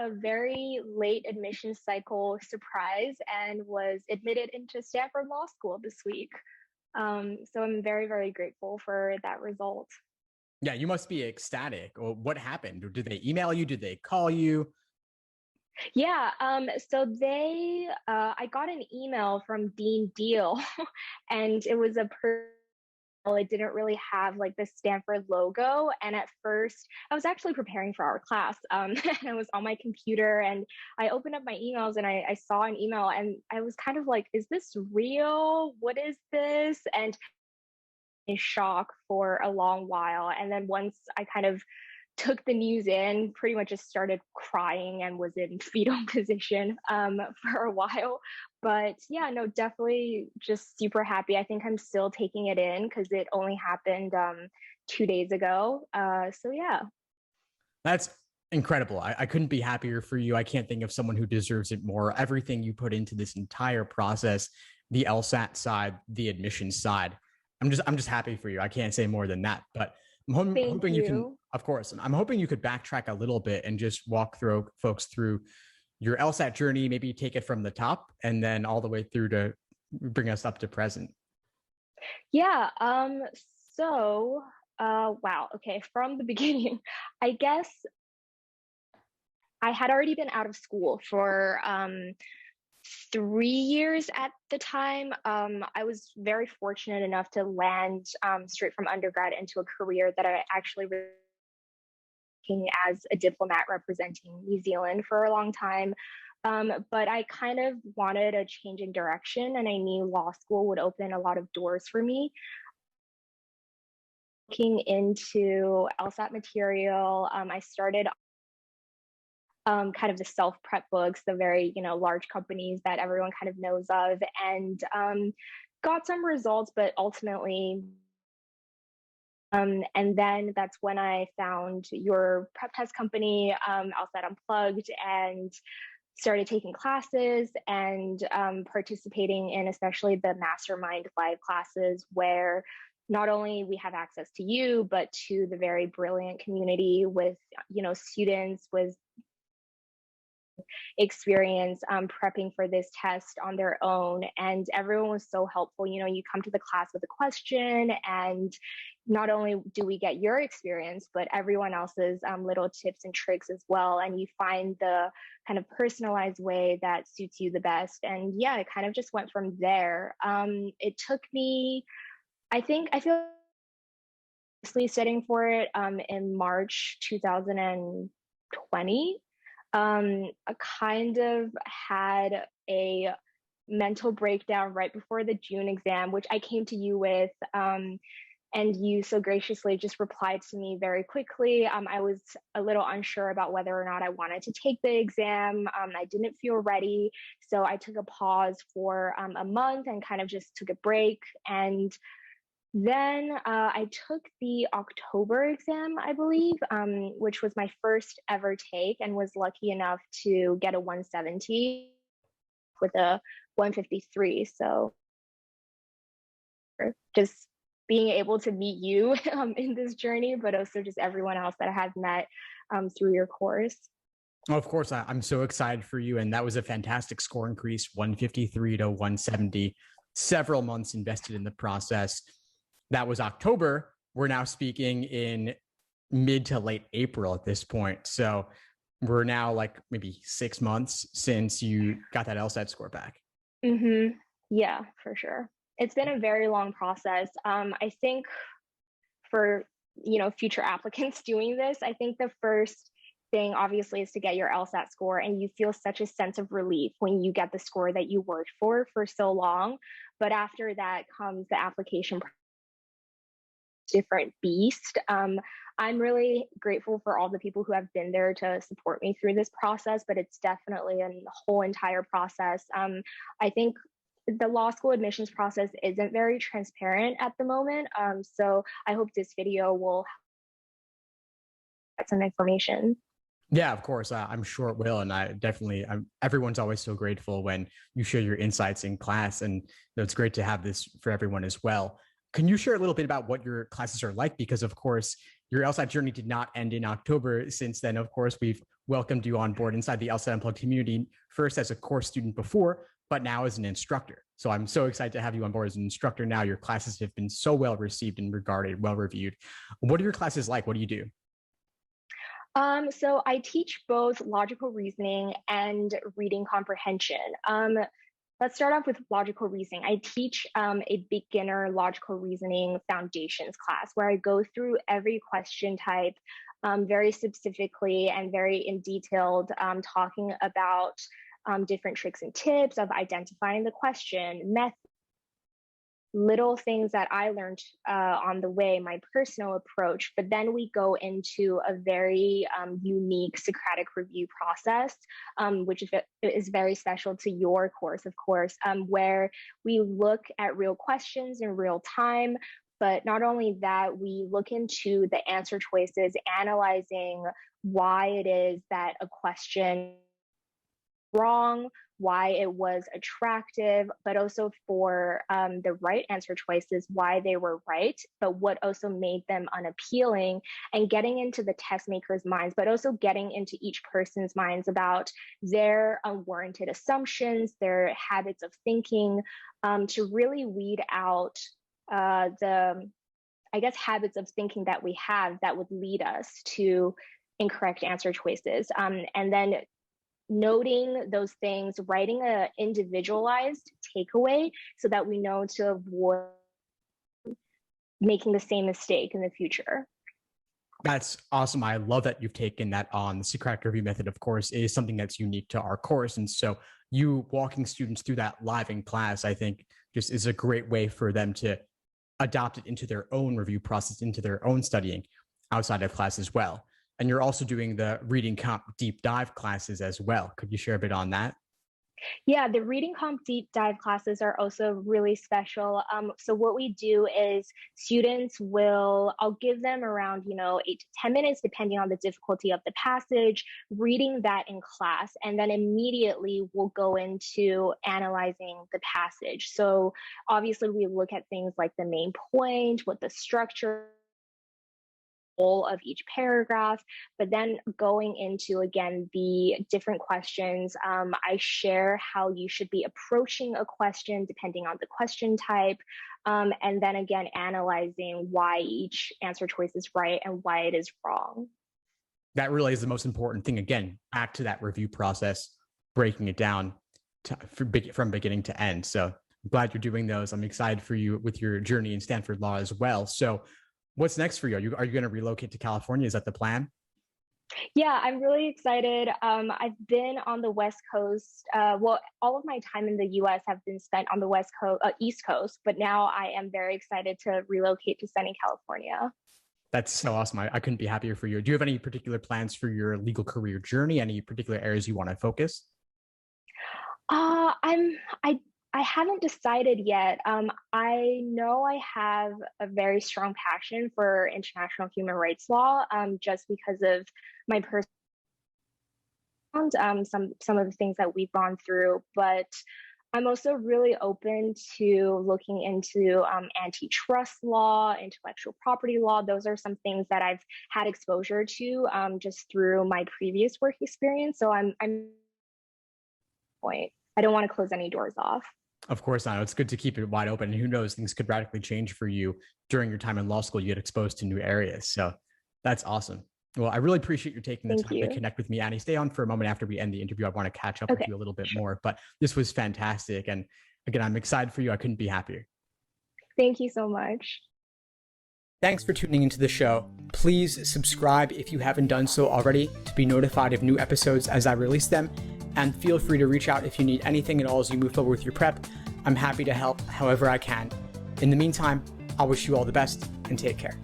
a very late admission cycle surprise and was admitted into Stanford Law School this week. So I'm very, very grateful for that result. Yeah, you must be ecstatic. Well, what happened? Did they email you? Did they call you? Yeah, I got an email from Dean Deal, and it was it didn't really have like the Stanford logo. And at first, I was actually preparing for our class, and I was on my computer, and I opened up my emails, and I saw an email, and I was kind of like, "Is this real? What is this?" And in shock for a long while. And then once I kind of took the news in, pretty much just started crying and was in fetal position for a while. But yeah, no, definitely just super happy. I think I'm still taking it in because it only happened 2 days ago. So yeah. That's incredible. I couldn't be happier for you. I can't think of someone who deserves it more. Everything you put into this entire process, the LSAT side, the admissions side. I'm just happy for you. I can't say more than that. But Thank hoping you can, you. of course, I'm hoping you could backtrack a little bit and just walk through folks through your LSAT journey, maybe take it from the top and then all the way through to bring us up to present. Yeah. Wow. Okay. From the beginning, I guess I had already been out of school for 3 years at the time. I was very fortunate enough to land straight from undergrad into a career that I actually really working as a diplomat representing New Zealand for a long time. But I kind of wanted a change in direction, and I knew law school would open a lot of doors for me. Looking into LSAT material, I started kind of the self prep books, the very large companies that everyone kind of knows of, and got some results, but ultimately. And then that's when I found your prep test company, LSAT Unplugged, and started taking classes and participating in especially the mastermind live classes where not only we have access to you, but to the very brilliant community with, students with experience prepping for this test on their own. And everyone was so helpful. You come to the class with a question, and not only do we get your experience, but everyone else's little tips and tricks as well. And you find the kind of personalized way that suits you the best. And yeah, it kind of just went from there. It took me, I feel setting for it in March 2020. I kind of had a mental breakdown right before the June exam, which I came to you with. And you so graciously just replied to me very quickly. I was a little unsure about whether or not I wanted to take the exam. I didn't feel ready. So I took a pause for a month and kind of just took a break. And then I took the October exam, I believe, which was my first ever take, and was lucky enough to get a 170 with a 153. So just being able to meet you in this journey, but also just everyone else that I have met through your course. Oh, of course, I'm so excited for you. And that was a fantastic score increase, 153 to 170, several months invested in the process. That was October. We're now speaking in mid to late April at this point. So we're now like maybe 6 months since you got that LSAT score back. Mm-hmm. Yeah, for sure. It's been a very long process. I think for, future applicants doing this, I think the first thing obviously is to get your LSAT score, and you feel such a sense of relief when you get the score that you worked for so long. But after that comes the application different beast. I'm really grateful for all the people who have been there to support me through this process, but it's definitely a whole entire process. I think the law school admissions process isn't very transparent at the moment. So I hope this video will get some information. Yeah, of course. I'm sure it will. And everyone's always so grateful when you share your insights in class. And it's great to have this for everyone as well. Can you share a little bit about what your classes are like? Because of course, your LSAT journey did not end in October. Since then, of course, we've welcomed you on board inside the LSAT Unplugged community, first as a course student before, but now as an instructor. So I'm so excited to have you on board as an instructor now. Your classes have been so well received and regarded, well reviewed. What are your classes like? What do you do? So I teach both logical reasoning and reading comprehension. Let's start off with logical reasoning. I teach a beginner logical reasoning foundations class where I go through every question type very specifically and very in detailed, talking about different tricks and tips of identifying the question, method, little things that I learned on the way, my personal approach. But then we go into a very unique Socratic review process, which is very special to your course, of course, where we look at real questions in real time. But not only that, we look into the answer choices, analyzing why it is that a question wrong, why it was attractive, but also for the right answer choices, why they were right, but what also made them unappealing, and getting into the test makers' minds, but also getting into each person's minds about their unwarranted assumptions, their habits of thinking, to really weed out the, I guess, habits of thinking that we have that would lead us to incorrect answer choices. And then noting those things, writing a individualized takeaway so that we know to avoid making the same mistake in the future. That's awesome. I love that you've taken that on. The Socratic review method, of course, is something that's unique to our course. And so you walking students through that live in class, I think just is a great way for them to adopt it into their own review process, into their own studying outside of class as well. And you're also doing the reading comp deep dive classes as well. Could you share a bit on that? Yeah, the reading comp deep dive classes are also really special. So what we do is I'll give them around, 8 to 10 minutes, depending on the difficulty of the passage, reading that in class, and then immediately we'll go into analyzing the passage. So obviously we look at things like the main point, what the structure of each paragraph, but then going into, again, the different questions. I share how you should be approaching a question depending on the question type, and then again, analyzing why each answer choice is right and why it is wrong. That really is the most important thing. Again, back to that review process, breaking it down from beginning to end. So I'm glad you're doing those. I'm excited for you with your journey in Stanford Law as well. So what's next for you? Are you going to relocate to California? Is that the plan? Yeah, I'm really excited. I've been on the West Coast. Well, all of my time in the US have been spent on the East Coast, but now I am very excited to relocate to sunny California. That's so awesome. I couldn't be happier for you. Do you have any particular plans for your legal career journey? Any particular areas you want to focus? I haven't decided yet. I know I have a very strong passion for international human rights law, just because of my personal, some of the things that we've gone through. But I'm also really open to looking into antitrust law, intellectual property law. Those are some things that I've had exposure to just through my previous work experience. So I'm I don't want to close any doors off. Of course not. It's good to keep it wide open. And who knows, things could radically change for you during your time in law school. You get exposed to new areas. So that's awesome. Well, I really appreciate you taking the time to connect with me, Annie. Stay on for a moment after we end the interview. I want to catch up with you a little bit more, but this was fantastic. And again, I'm excited for you. I couldn't be happier. Thank you so much. Thanks for tuning into the show. Please subscribe if you haven't done so already to be notified of new episodes as I release them. And feel free to reach out if you need anything at all as you move forward with your prep. I'm happy to help however I can. In the meantime, I'll wish you all the best and take care.